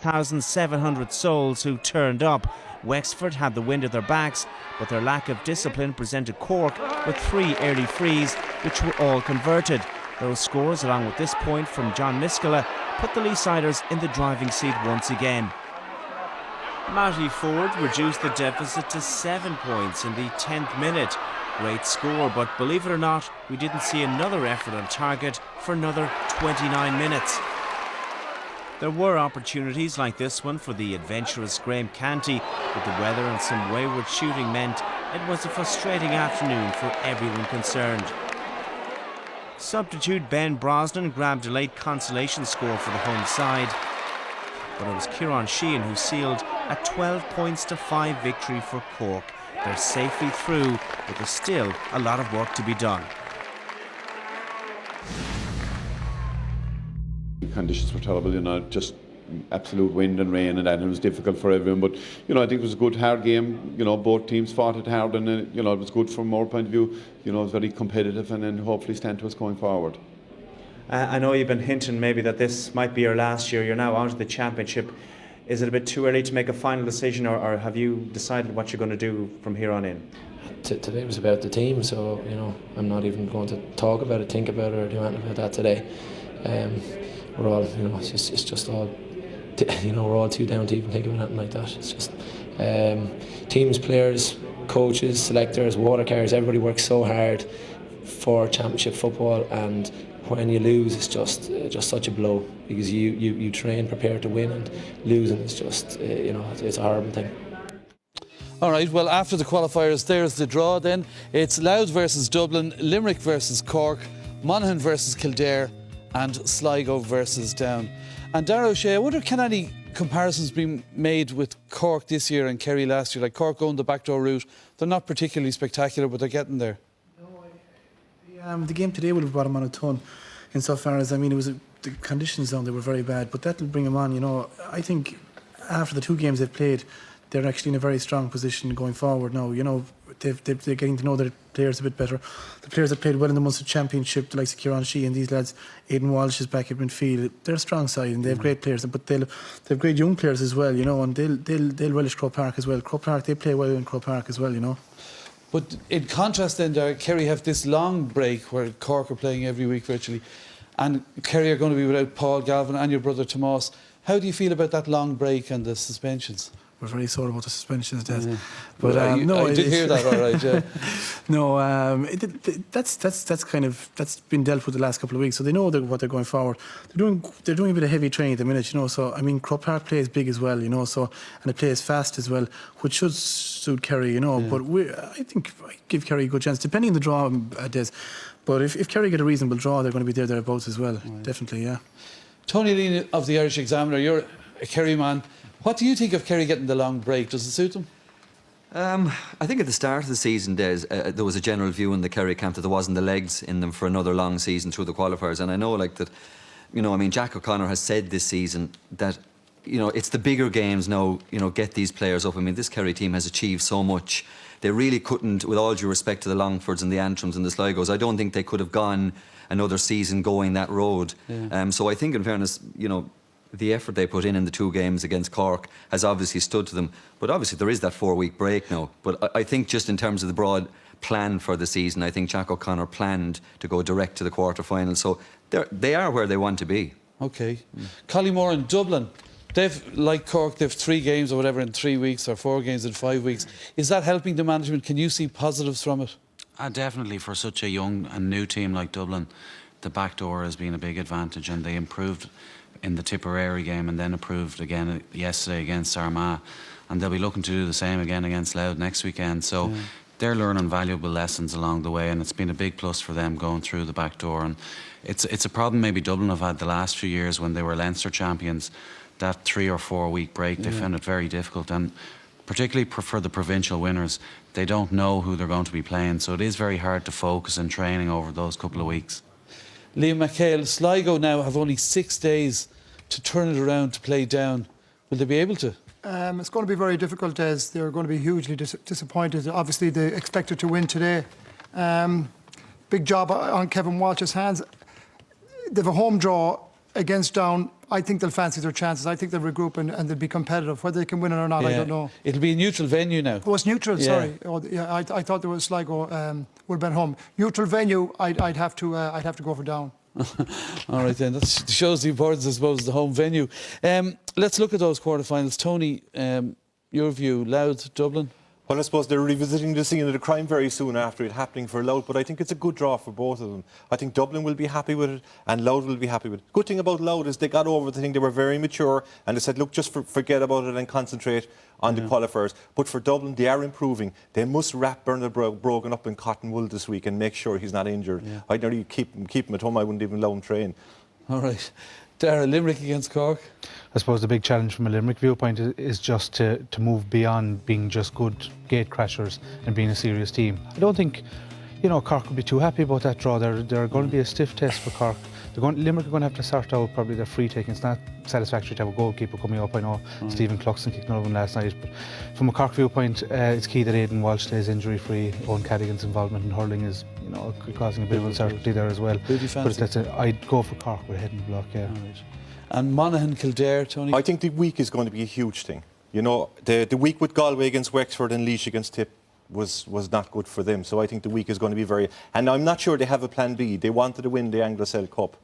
6,700 souls who turned up. Wexford had the wind at their backs, but their lack of discipline presented Cork with 3 early frees, which were all converted. Those scores, along with this point from John Miskela, put the Leesiders in the driving seat once again. Matty Ford reduced the deficit to 7 points in the 10th minute. Great score, but believe it or not, we didn't see another effort on target for another 29 minutes. There were opportunities like this one for the adventurous Graham Canty, but the weather and some wayward shooting meant it was a frustrating afternoon for everyone concerned. Substitute Ben Brosnan grabbed a late consolation score for the home side, but it was Kieran Sheehan who sealed a 12 points to 5 victory for Cork. They're safely through, but there's still a lot of work to be done. The conditions were terrible, just absolute wind and rain and that, and it was difficult for everyone. But, I think it was a good, hard game. Both teams fought it hard, and, it was good from our point of view. It was very competitive, and then hopefully stand to us going forward. I know you've been hinting maybe that this might be your last year. You're now out of the championship. Is it a bit too early to make a final decision, or have you decided what you're going to do from here on in? Today was about the team, so I'm not even going to talk about it, think about it, or do anything about that today. We're all, it's just all, we're all too down to even think about anything like that. It's just teams, players, coaches, selectors, water carriers. Everybody works so hard for championship football, and when you lose, it's just such a blow, because you train prepared to win, and losing is just it's a horrible thing. All right, well, after the qualifiers, there's the draw then. It's Louth versus Dublin, Limerick versus Cork, Monaghan versus Kildare, and Sligo versus Down. And Dara O'Shea, I wonder, can any comparisons be made with Cork this year and Kerry last year? Like Cork going the backdoor route, they're not particularly spectacular, but they're getting there. The game today would have brought him on a ton, insofar as, it was the conditions down there were very bad, but that'll bring him on. I think after the 2 games they've played, they're actually in a very strong position going forward now. They're getting to know their players a bit better. The players that played well in the Munster Championship, the likes of Kieran Sheehan, these lads, Aidan Walsh is back in midfield. They're a strong side, and they have great players, but they have great young players as well, and they'll relish Croke Park as well. Croke Park, they play well in Croke Park as well, But in contrast then, Kerry have this long break where Cork are playing every week virtually, and Kerry are going to be without Paul Galvin and your brother Tomas. How do you feel about that long break and the suspensions? We're very sore about the suspensions, Des. But no, I did hear that, all right. Yeah. No, that's been dealt with the last couple of weeks, so they know what they're going forward. They're doing a bit of heavy training at the minute, So Croke Park plays big as well, So, and it plays fast as well, which should suit Kerry, But I think I give Kerry a good chance, depending on the draw, Des. But if Kerry get a reasonable draw, they're going to be thereabouts as well. Right. Definitely, yeah. Tony Lean of the Irish Examiner, you're a Kerry man. What do you think of Kerry getting the long break? Does it suit them? I think at the start of the season, there was a general view in the Kerry camp that there wasn't the legs in them for another long season through the qualifiers. And I know, Jack O'Connor has said this season that, it's the bigger games now, get these players up. This Kerry team has achieved so much. They really couldn't, with all due respect to the Longfords and the Antrims and the Sligos, I don't think they could have gone another season going that road. Yeah. So I think, in fairness, the effort they put in the 2 games against Cork has obviously stood to them. But obviously there is that 4-week break now. But I think just in terms of the broad plan for the season, I think Jack O'Connor planned to go direct to the quarter-final. So they are where they want to be. OK. Collymore and Dublin, they've, like Cork, they've 3 games or whatever in 3 weeks, or 4 games in 5 weeks. Is that helping the management? Can you see positives from it? Definitely. For such a young and new team like Dublin, the back door has been a big advantage, and they improved in the Tipperary game and then improved again yesterday against Armagh, and they'll be looking to do the same again against Louth next weekend. So they're learning valuable lessons along the way, and it's been a big plus for them going through the back door. And it's a problem maybe Dublin have had the last few years when they were Leinster champions. That 3 or 4 week break, they found it very difficult, and particularly for the provincial winners, they don't know who they're going to be playing, so it is very hard to focus in training over those couple of weeks. Liam McHale, Sligo now have only 6 days to turn it around to play Down. Will they be able to? It's going to be very difficult, as they're going to be hugely disappointed. Obviously, they expected to win today. Big job on Kevin Walsh's hands. They have a home draw against Down, I think they'll fancy their chances. I think they'll regroup and they'll be competitive. Whether they can win it or not, I don't know. It'll be a neutral venue now. Oh, it's neutral, Yeah. sorry. Oh, yeah, I thought there was Sligo would have been home. Neutral venue, I'd have to go for Down. All right then, that shows the importance, I suppose, of the home venue. Let's look at those quarterfinals. Tony, your view, Louth, Dublin? Well, I suppose they're revisiting the scene of the crime very soon after it happening for Louth, but I think it's a good draw for both of them. I think Dublin will be happy with it and Louth will be happy with it. Good thing about Louth is they got over the thing, they were very mature and they said, look, just forget about it and concentrate on the qualifiers. But for Dublin, they are improving. They must wrap Bernard Brogan up in cotton wool this week and make sure he's not injured. Yeah. I'd nearly keep him at home, I wouldn't even allow him train. All right. Dara, Limerick against Cork? I suppose the big challenge from a Limerick viewpoint is just to move beyond being just good gate crashers and being a serious team. I don't think, Cork will be too happy about that draw. They're going to be a stiff test for Cork. Limerick are going to have to sort out probably their free taking. It's not satisfactory to have a goalkeeper coming up. I know Stephen Cluxton kicked another one last night, but from a Cork viewpoint, it's key that Aidan Walsh stays injury-free. Owen Cadigan's involvement in hurling is, causing a bit of uncertainty there as well. Who do you fancy? I'd go for Cork with a head in the block, yeah. All right. And Monaghan, Kildare, Tony? I think the week is going to be a huge thing. The week with Galway against Wexford and Laois against Tip was not good for them. So I think the week is going to be very... And I'm not sure they have a plan B. They wanted to win the Anglo-Cell Cup.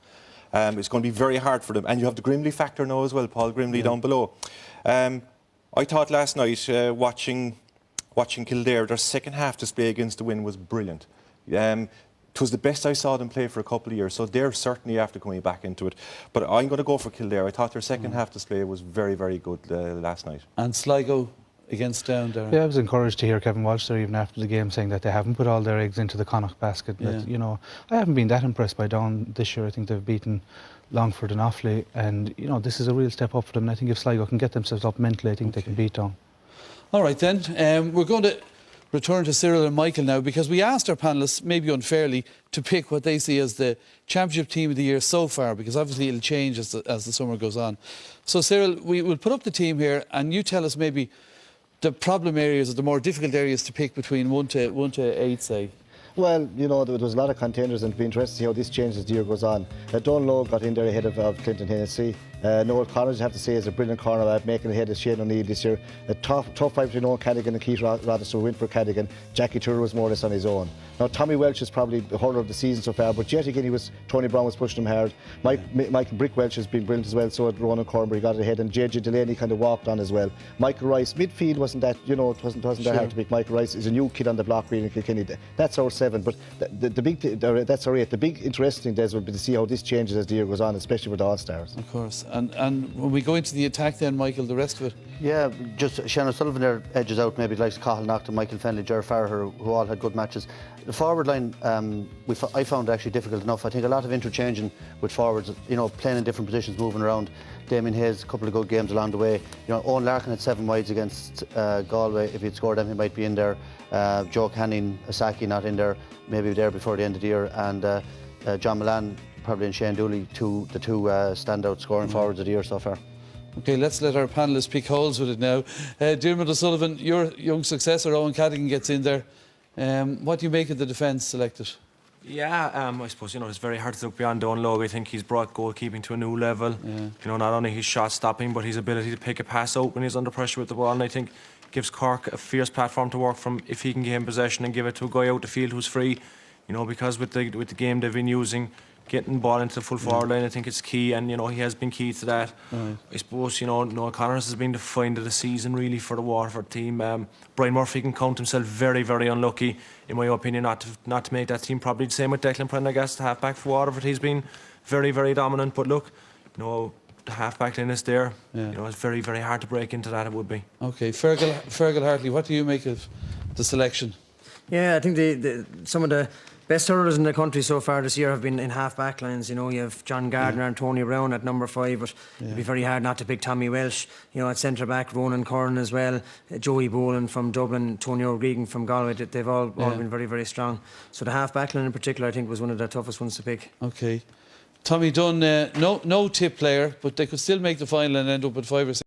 It's going to be very hard for them. And you have the Grimley factor now as well, Paul Grimley down below. I thought last night, watching Kildare, their second half display against the Win was brilliant. It was the best I saw them play for a couple of years, so they're certainly after coming back into it. But I'm going to go for Kildare. I thought their second half display was very, very good last night. And Sligo against Down, Darren? Yeah, I was encouraged to hear Kevin Walsh there even after the game saying that they haven't put all their eggs into the Connacht basket. Yeah. But, I haven't been that impressed by Down this year. I think they've beaten Longford and Offaly, and this is a real step up for them. And I think if Sligo can get themselves up mentally, I think they can beat Down. All right then, we're going to return to Cyril and Michael now, because we asked our panellists, maybe unfairly, to pick what they see as the championship team of the year so far, because obviously it'll change as the summer goes on. So Cyril, we will put up the team here and you tell us maybe the problem areas or the more difficult areas to pick between 1 to 8, say. Well, there was a lot of contenders, and it'll be interesting to see how this changes as the year goes on. Dunlow got in there ahead of Clinton Hennessy. Noel Connors, I have to say, is a brilliant cornerback, making ahead of Shane O'Neill this year. A tough fight between Owen Cadigan and Keith Rothester win for Cadigan. Jackie Tour was more or less on his own. Now, Tommy Welch is probably the hurler of the season so far, but yet again, Tony Brown was pushing him hard. Michael Brick Welch has been brilliant as well, so Ronan Cornbury got it ahead, and JJ Delaney kind of walked on as well. Michael Rice, midfield wasn't that, it wasn't that hard to pick. Michael Rice is a new kid on the block, really, in Kilkenny. That's our 7, but that's our 8. The big interesting thing will be to see how this changes as the year goes on, especially with the All-Stars. Of course. And when we go into the attack then, Michael, the rest of it? Yeah, just Shannon Sullivan there edges out maybe like Cahill knocked and Michael Fennelly, Ger Farrell, who all had good matches. The forward line, I found actually difficult enough. I think a lot of interchanging with forwards, playing in different positions, moving around. Damien Hayes, a couple of good games along the way. Owen Larkin had 7 wides against Galway. If he'd scored them, he might be in there. Joe Canning, Asaki not in there, maybe there before the end of the year. And John Milan, probably, and Shane Dooley, the two standout scoring forwards of the year so far. OK, let's let our panellists pick holes with it now. Diarmuid O'Sullivan, your young successor, Owen Cadigan, gets in there. What do you make of the defence selected? Yeah, I suppose, it's very hard to look beyond Dunlow. I think he's brought goalkeeping to a new level. Yeah. Not only his shot stopping, but his ability to pick a pass out when he's under pressure with the ball. And I think gives Cork a fierce platform to work from if he can gain possession and give it to a guy out the field who's free. Because with the game they've been using, getting the ball into the full forward line, I think it's key, and he has been key to that. Right. I suppose Noel Connors has been the find of the season really for the Waterford team. Brian Murphy can count himself very, very unlucky, in my opinion, not to make that team. Probably the same with Declan Prendergast, the half-back for Waterford. He's been very, very dominant, but look, the half-back line is there. Yeah. It's very, very hard to break into that. It would be. Okay, Fergal Hartley, what do you make of the selection? Yeah, I think some of the best hurlers in the country so far this year have been in half-back lines. You have John Gardner and Tony Brown at number 5, but it'd be very hard not to pick Tommy Welsh. At centre-back, Ronan Curran as well, Joey Boland from Dublin, Tony O'Regan from Galway. They've all been very, very strong. So the half-back line in particular, I think, was one of the toughest ones to pick. OK. Tommy Dunn, no Tip player, but they could still make the final and end up with 5 or 6.